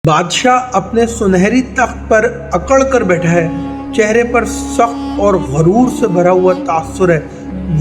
बादशाह अपने सुनहरी तख्त पर अकड़ कर बैठा है। चेहरे पर सख्त और गरूर से भरा हुआ तासुर है।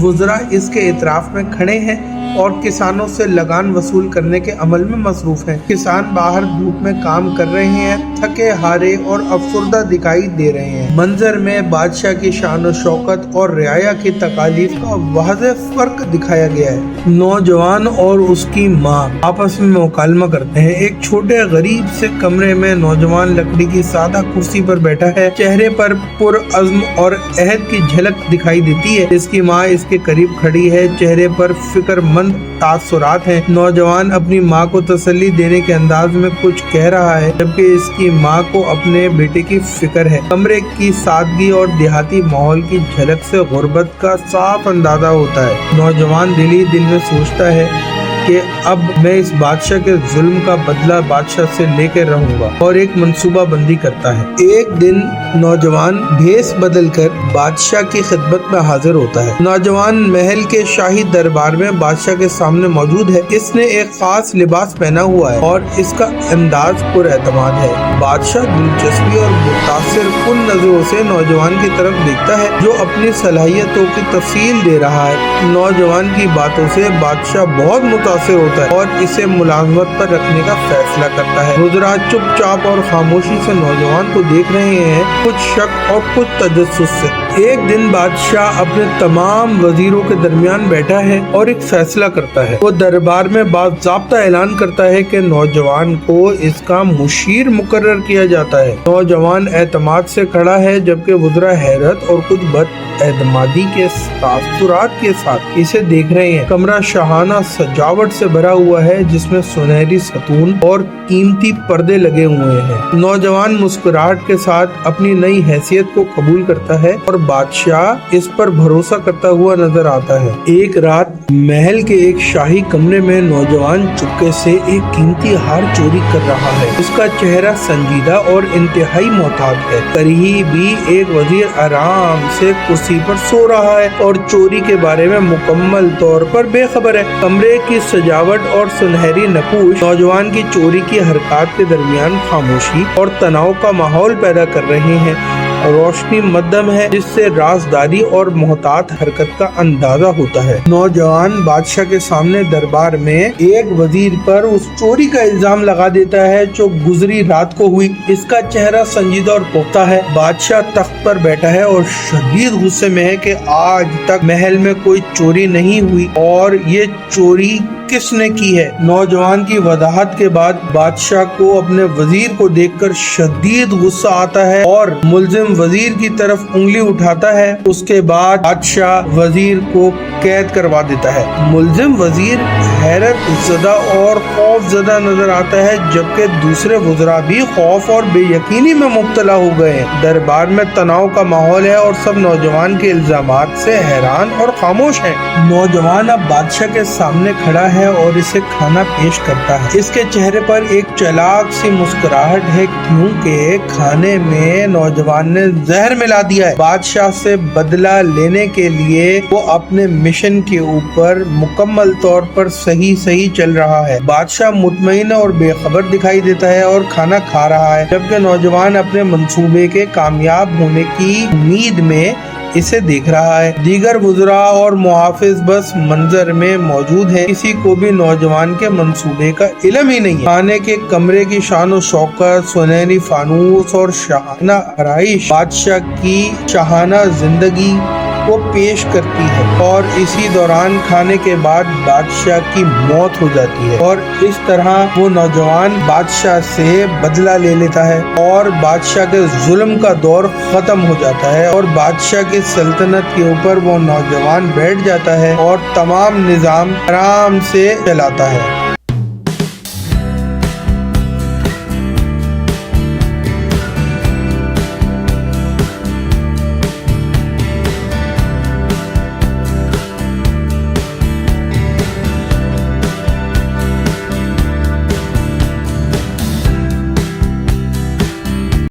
वज़रा इसके इतराफ में खड़े हैं और किसानों से लगान वसूल करने के अमल में मसरूफ हैं। किसान बाहर धूप में काम कर रहे हैं, थके हारे और अफसुर्दा दिखाई दे रहे हैं। मंजर में बादशाह की शान और शौकत और रियाया की तकालीफ का वाज़ेह फर्क दिखाया गया है। नौजवान और उसकी माँ आपस में मुकालमा करते हैं। एक छोटे गरीब से कमरे में नौजवान लकड़ी की सादा कुर्सी पर बैठा है। चेहरे पर पुरअज़्म और अहद की झलक दिखाई देती है। इसकी माँ इसके करीब खड़ी है। चेहरे पर फिक्रमंद तासुरात हैं। नौजवान अपनी माँ को तसल्ली देने के अंदाज में कुछ कह रहा है, जबकि इसकी माँ को अपने बेटे की फिक्र है। कमरे की सादगी और देहाती माहौल की झलक से गुर्बत का साफ अंदाजा होता है। नौजवान दिल ही दिल में सोचता है कि अब मैं इस बादशाह के जुल्म का बदला बादशाह से लेकर रहूंगा, और एक मंसूबा बंदी करता है। एक दिन नौजवान भेस बदलकर बादशाह की खिदमत में हाजिर होता है। नौजवान महल के शाही दरबार में बादशाह के सामने मौजूद है। इसने एक खास लिबास पहना हुआ है और इसका अंदाज पुरएतमाद है। बादशाह दिलचस्पी और मुतासिर कुन नजरों से नौजवान की तरफ देखता है, जो अपनी सलाहियतों की तफसील दे रहा है। नौजवान की बातों से बादशाह बहुत मुतासिर होता है और इसे मुलाजमत पर रखने का फैसला करता है। वज़रा चुपचाप और खामोशी से नौजवान को देख रहे हैं, कुछ शक और कुछ तजस्सुस से। एक दिन बादशाह अपने तमाम वजीरों के दरमियान बैठा है और एक फैसला करता है। वो दरबार में बाज़ाब्ता ऐलान करता है कि नौजवान को इसका मुशीर मुकर्रर किया जाता है। नौजवान एतमाद से खड़ा है, जबकि वज़रा हैरत और कुछ बदएतमादी के तासुरात के साथ इसे देख रहे हैं। कमरा शाहाना सजावट से भरा हुआ है, जिसमें सुनहरी सतून और कीमती पर्दे लगे हुए हैं। नौजवान मुस्कुराहट के साथ अपनी नई हैसियत को कबूल करता है और बादशाह इस पर भरोसा करता हुआ नजर आता है। एक रात महल के एक शाही कमरे में नौजवान चुपके से एक कीमती हार चोरी कर रहा है। उसका चेहरा संजीदा और इंतहाई मोहतात है। करीबी एक वजीर आराम से कुर्सी पर सो रहा है और चोरी के बारे में मुकम्मल तौर पर बेखबर है। कमरे की सजावट और सुनहरी नकूश नौजवान की चोरी की हरकत के दरमियान खामोशी और तनाव का माहौल पैदा कर रहे हैं। रोशनी मध्यम है, जिससे राजदारी और मोहतात हरकत का अंदाजा होता है। नौजवान बादशाह के सामने दरबार में एक वजीर पर उस चोरी का इल्जाम लगा देता है जो गुजरी रात को हुई। इसका चेहरा संजीदा और पुख्ता है। बादशाह तख्त पर बैठा है और शदीद गुस्से में है कि आज तक महल में कोई चोरी नहीं हुई और ये चोरी किसने की है। नौजवान की वजाहत के बाद बादशाह को अपने वजीर को देखकर शदीद गुस्सा आता है और मुल्जिम वजीर की तरफ उंगली उठाता है। उसके बाद बादशाह वजीर को कैद करवा देता है। मुल्जिम वजीर हैरत ज़दा और खौफ ज़दा नजर आता है, जबकि दूसरे वज़रा भी खौफ और बेयकीनी में मुब्तला हो गए हैं। दरबार में तनाव का माहौल है और सब नौजवान के इल्जामात से हैरान और खामोश हैं। नौजवान अब बादशाह के सामने खड़ा है और इसे खाना पेश करता है। इसके चेहरे पर एक चालाक सी मुस्कुराहट है, क्योंकि खाने में नौजवान ने जहर मिला दिया है। बादशाह से बदला लेने के लिए वो अपने मिशन के ऊपर मुकम्मल तौर पर सही चल रहा है। बादशाह मुतमईन और बेखबर दिखाई देता है और खाना खा रहा है, जबकि नौजवान अपने मंसूबे के कामयाब होने की उम्मीद में इसे देख रहा है। दीगर वज़रा और मुहाफिज बस मंजर में मौजूद हैं। किसी को भी नौजवान के मंसूबे का इल्म ही नहीं है। खाने के कमरे की शान और शौकत, सुनहरी फानूस और शाहाना आराइश बादशाह की शाहाना जिंदगी को पेश करती है, और इसी दौरान खाने के बाद बादशाह की मौत हो जाती है। और इस तरह वो नौजवान बादशाह से बदला ले लेता है और बादशाह के जुल्म का दौर खत्म हो जाता है और बादशाह की सल्तनत के ऊपर वो नौजवान बैठ जाता है और तमाम निजाम आराम से चलाता है।